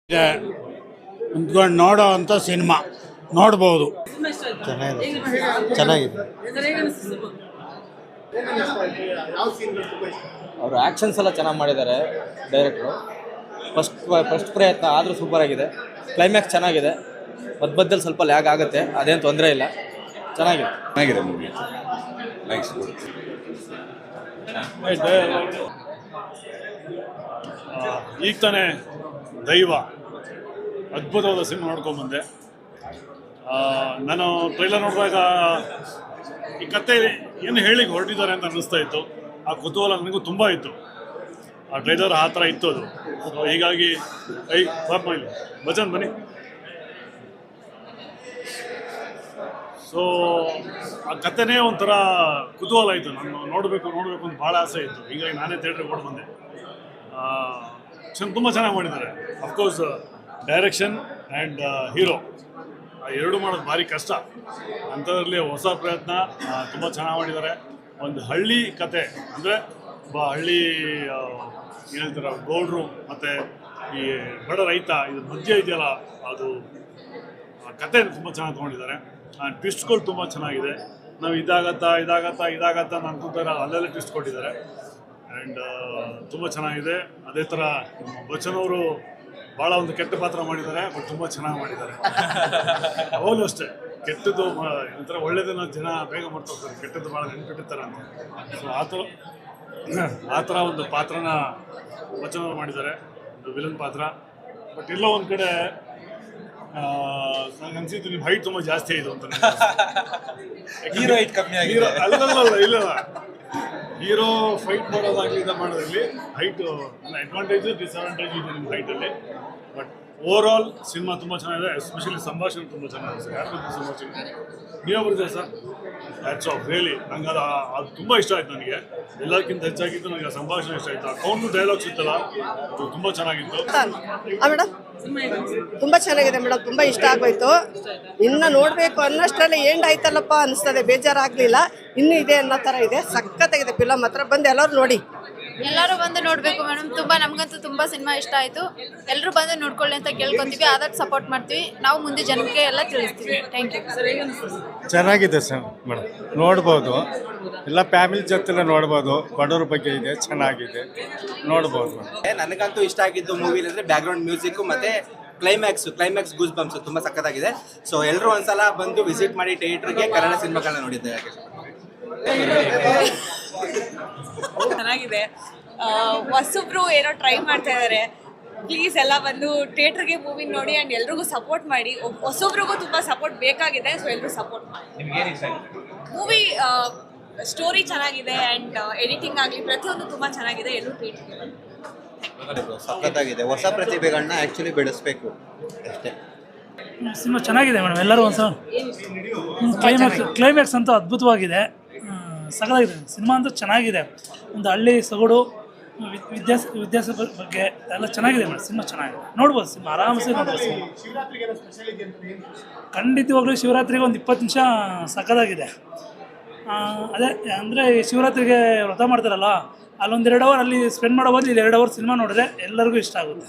ನಿಂತ್ಕೊಂಡು ನೋಡೋ ಅಂಥ ಸಿನಿಮಾ ನೋಡ್ಬೋದು. ಚೆನ್ನಾಗಿದೆ. ಅವರು ಆ್ಯಕ್ಷನ್ಸ್ ಎಲ್ಲ ಚೆನ್ನಾಗಿ ಮಾಡಿದ್ದಾರೆ ಡೈರೆಕ್ಟ್ರು. ಫಸ್ಟ್ ಪ್ರಯತ್ನ ಆದರೂ ಸೂಪರ್ ಆಗಿದೆ. ಕ್ಲೈಮ್ಯಾಕ್ಸ್ ಚೆನ್ನಾಗಿದೆ. ಮಧ್ಯದಲ್ಲಿ ಸ್ವಲ್ಪ ಲ್ಯಾಗ್ ಆಗುತ್ತೆ, ಅದೇನು ತೊಂದರೆ ಇಲ್ಲ. ಚೆನ್ನಾಗಿದೆ ಮೂವಿ. ನೈಸ್. ಈಗ ತಾನೇ ದೈವ ಅದ್ಭುತವಾದ ಸಿನಿಮಾ ನೋಡ್ಕೊಂಡ್ಬಂದೆ. ನಾನು ಟ್ರೈಲರ್ ನೋಡಿದಾಗ ಈ ಕತೆ ಏನು ಹೇಳಿಗೆ ಹೊರಟಿದ್ದಾರೆ ಅಂತ ಅನ್ನಿಸ್ತಾ ಇತ್ತು. ಆ ಕುತೂಹಲ ನನಗೂ ತುಂಬ ಇತ್ತು. ಆ ಟ್ರೈಲರ್ ಆ ಥರ ಇತ್ತು ಅದು. ಸೊ ಹೀಗಾಗಿ ಪಾಪ ಇಲ್ಲಿ ಭಜನ್ ಬನ್ನಿ. ಸೊ ಆ ಕತೆನೇ ಒಂಥರ ಕುತೂಹಲ ಇತ್ತು. ನಾನು ನೋಡಬೇಕು ಅಂತ ಭಾಳ ಆಸೆ ಇತ್ತು. ಹೀಗಾಗಿ ನಾನೇ ಥಿಯೇಟ್ರಿಗೆ ಹೊರಡು ಬಂದೆ. ತುಂಬ ಚೆನ್ನಾಗಿ ಮಾಡಿದ್ದಾರೆ. ಅಫ್ಕೋರ್ಸ್ ಡೈರೆಕ್ಷನ್ ಆ್ಯಂಡ್ ಹೀರೋ ಎರಡು ಮಾಡೋದು ಭಾರಿ ಕಷ್ಟ. ಅಂಥದ್ರಲ್ಲಿ ಹೊಸ ಪ್ರಯತ್ನ ತುಂಬ ಚೆನ್ನಾಗಿ ಮಾಡಿದ್ದಾರೆ. ಒಂದು ಹಳ್ಳಿ ಕತೆ ಅಂದರೆ ಹಳ್ಳಿ ಏನು ಹೇಳ್ತಾರೆ ಗೌಡ್ರು ಮತ್ತು ಈ ಬಡ ರೈತ ಇದು ಮಧ್ಯ ಇದೆಯಲ್ಲ, ಅದು ಕತೆ ತುಂಬ ಚೆನ್ನಾಗಿ ತೊಗೊಂಡಿದ್ದಾರೆ. ಟ್ವಿಸ್ಟ್ಗಳು ತುಂಬ ಚೆನ್ನಾಗಿದೆ. ನಾವು ಇದಾಗತ್ತಾ ಅಂತ ಅನ್ಕೊಂತಾರೆ, ಅಲ್ಲೆಲ್ಲ ಟ್ವಿಸ್ಟ್ ಕೊಟ್ಟಿದ್ದಾರೆ. ಆ್ಯಂಡ್ ತುಂಬ ಚೆನ್ನಾಗಿದೆ. ಅದೇ ಥರ ಬಚ್ಚನ್ ಅವರು ಭಾಳ ಒಂದು ಕೆಟ್ಟ ಪಾತ್ರ ಮಾಡಿದ್ದಾರೆ, ಬಟ್ ತುಂಬ ಚೆನ್ನಾಗಿ ಮಾಡಿದ್ದಾರೆ. ಅವಾಗಲೂ ಅಷ್ಟೇ ಕೆಟ್ಟದ್ದು ಒಂಥರ ಒಳ್ಳೆಯದನ್ನು ಜನ ಬೇಗ ಮಾಡ್ತಾರೆ, ಕೆಟ್ಟದ್ದು ಭಾಳ ನೆನ್ಪಿಟ್ಟಿರ್ತಾರೆ ಅಂತ. ಸೊ ಆ ಥರ ಒಂದು ಪಾತ್ರನ ಬಚ್ಚನ್ ಅವರು ಮಾಡಿದ್ದಾರೆ, ಒಂದು ವಿಲನ್ ಪಾತ್ರ. ಬಟ್ ಎಲ್ಲೋ ಒಂದು ಕಡೆ ನನಗೆ ಅನಿಸಿದ್ದು ನಿಮ್ಮ ಹೈಟ್ ತುಂಬ ಜಾಸ್ತಿ ಆಯಿತು ಅಂತ. ಹೀರೋ ಹೈಟ್ ಕಮ್ಮಿ ಆಗಿದೆ. ಇಲ್ಲ ಹೀರೋ ಫೈಟ್ ಮಾಡೋದಾಗಲಿ ಮಾಡೋದ್ರಲ್ಲಿ ಹೈಟು ಅಡ್ವಾಂಟೇಜು ಡಿಸ್ಅಡ್ವಾಂಟೇಜ್ ಇದೆ ನಿಮ್ಮ ಹೈಟಲ್ಲಿ. ಬಟ್ ಓವರ್ ಆಲ್ ಸಿನಿಮಾ ತುಂಬ ಚೆನ್ನಾಗಿದೆ. ಎಸ್ಪೆಷಲಿ ಸಂಭಾಷಣೆ ತುಂಬ ಚೆನ್ನಾಗಿದೆ ಸರ್. ಯಾರು ಸಂಭಾಷಣೆ ನೀವೇ ಬರುತ್ತೆ ಸರ್. ದ್ಯಾಟ್ಸ್ ಆಫ್ ರಿಯಲಿ ನಂಗೆ ಅದು ತುಂಬ ಇಷ್ಟ ಆಯ್ತು. ನನಗೆ ಎಲ್ಲಕ್ಕಿಂತ ಹೆಚ್ಚಾಗಿದ್ದು ನನಗೆ ಸಂಭಾಷಣೆ ಇಷ್ಟ ಆಯಿತು. ಕೌಂಟು ಡೈಲಾಗ್ಸ್ ಇತ್ತಲ್ಲ, ಅದು ತುಂಬ ಚೆನ್ನಾಗಿತ್ತು. ಮೇಡಮ್ ತುಂಬ ಚೆನ್ನಾಗಿದೆ ಮೇಡಮ್, ತುಂಬ ಇಷ್ಟ ಆಗೋಯ್ತು. ಇನ್ನು ನೋಡಬೇಕು ಅನ್ನೋಷ್ಟರಲ್ಲಿ ಎಂಡ್ ಆಯ್ತಲ್ಲಪ್ಪ ಅನಿಸ್ತದೆ, ಬೇಜಾರಾಗಲಿಲ್ಲ. ಇನ್ನೂ ಇದೆ ಅನ್ನೋ ಥರ ಇದೆ. ಸಖತ್ತಾಗಿದೆ ಫಿಲಮ್. ಹತ್ರ ಬಂದು ಎಲ್ಲರೂ ನೋಡಿ, ಎಲ್ಲರೂ ಬಂದು ನೋಡಬೇಕು ಮೇಡಮ್. ತುಂಬ ನಮಗಂತೂ ತುಂಬ ಸಿನಿಮಾ ಇಷ್ಟ ಆಯಿತು. ಎಲ್ಲರೂ ಬಂದು ನೋಡ್ಕೊಳ್ಳಿ ಅಂತ ಕೇಳ್ಕೊತೀವಿ. ಆದಷ್ಟು ಸಪೋರ್ಟ್ ಮಾಡ್ತೀವಿ. ನಾವು ಮುಂದೆ ಜನಕ್ಕೆ ಎಲ್ಲ ತಿಳಿಸ್ತೀವಿ. Thank you. ಚೆನ್ನಾಗಿದೆ ಸರ್ ಮೇಡಮ್, ನೋಡ್ಬೋದು. ಎಲ್ಲ ಫ್ಯಾಮಿಲಿ ಜೊತೆಲ್ಲ ನೋಡ್ಬೋದು. ಬಡವ್ರ ಬಗ್ಗೆ ಇದೆ, ಚೆನ್ನಾಗಿದೆ, ನೋಡ್ಬೋದು. ನನಗಂತೂ ಇಷ್ಟ ಆಗಿದ್ದು ಮೂವಿಲಿ ಅಂದರೆ ಬ್ಯಾಕ್ಗ್ರೌಂಡ್ ಮ್ಯೂಸಿಕ್ಕು ಮತ್ತು ಕ್ಲೈಮ್ಯಾಕ್ಸ್ ಗೂಸ್ ಬಂಪ್ಸ್ ತುಂಬ ಸಖತ್ತಾಗಿದೆ. ಸೊ ಎಲ್ಲರೂ ಒಂದ್ಸಲ ಬಂದು ವಿಸಿಟ್ ಮಾಡಿ ಥಿಯೇಟ್ರಿಗೆ ಕನ್ನಡ ಸಿನಿಮಾಗಳನ್ನ ನೋಡಿದ್ದಾರೆ. ಚೆನ್ನಾಗಿದೆ. ಹೊಸಬ್ರು ಏನೋ ಟ್ರೈ ಮಾಡ್ತಾ ಇದ್ದಾರೆ. ಪ್ಲೀಸ್ ಎಲ್ಲ ಬಂದು ಥಿಯೇಟ್ರಿಗೆ ಮೂವಿ ನೋಡಿ ಆ್ಯಂಡ್ ಎಲ್ರಿಗೂ ಸಪೋರ್ಟ್ ಮಾಡಿ. ಹೊಸಬ್ರಿಗೂ ತುಂಬ ಸಪೋರ್ಟ್ ಬೇಕಾಗಿದೆ. ಸೊ ಎಲ್ಲರೂ ಸಪೋರ್ಟ್ ಮಾಡಿ. ಮೂವಿ ಸ್ಟೋರಿ ಚೆನ್ನಾಗಿದೆ ಆ್ಯಂಡ್ ಎಡಿಟಿಂಗ್ ಆಗಲಿ ಪ್ರತಿಯೊಂದು ತುಂಬ ಚೆನ್ನಾಗಿದೆ. ಎಲ್ಲರೂ ಥಿಯೇಟ್ರಿಗೆ ಬನ್ನಿ. ಸಖತ್ತಾಗಿದೆ. ಹೊಸ ಪ್ರತಿಭೆಗಳನ್ನ ಆ್ಯಕ್ಚುಲಿ ಬೆಳೆಸಬೇಕು ಅಷ್ಟೇ. ಸಿನಿಮಾ ಚೆನ್ನಾಗಿದೆ ಮೇಡಮ್. ಎಲ್ಲರೂ ಒಂದು ಕ್ಲೈಮ್ಯಾಕ್ಸ್ ಅಂತೂ ಅದ್ಭುತವಾಗಿದೆ. ಸಗದಾಗಿದೆ ಸಿನಿಮಾ ಅಂತೂ ಚೆನ್ನಾಗಿದೆ. ಒಂದು ಹಳ್ಳಿ ಸೊಗಡು ವಿದ್ಯಾಸ ಬಗ್ಗೆ ಎಲ್ಲ ಚೆನ್ನಾಗಿದೆ ಮೇಡಮ್. ಸಿನಿಮಾ ಚೆನ್ನಾಗಿದೆ, ನೋಡ್ಬೋದು. ಸಿನಿಮಾ ಆರಾಮಸೆ ನೋಡ್ಬೋದು. ಖಂಡಿತವಾಗ್ಲೂ ಶಿವರಾತ್ರಿಗೆ ಒಂದು 20 ನಿಮಿಷ ಸಖತ್ತಾಗಿದೆ. ಅದೇ ಅಂದರೆ ಶಿವರಾತ್ರಿಗೆ ವ್ರತ ಮಾಡ್ತಾರಲ್ಲ, ಅಲ್ಲೊಂದು 2 ಅವರ್ ಅಲ್ಲಿ ಸ್ಪೆಂಡ್ ಮಾಡೋ ಬದಲು ಇಲ್ಲಿ 2 ಅವರ್ ಸಿನಿಮಾ ನೋಡಿದ್ರೆ ಎಲ್ಲರಿಗೂ ಇಷ್ಟ ಆಗುತ್ತೆ.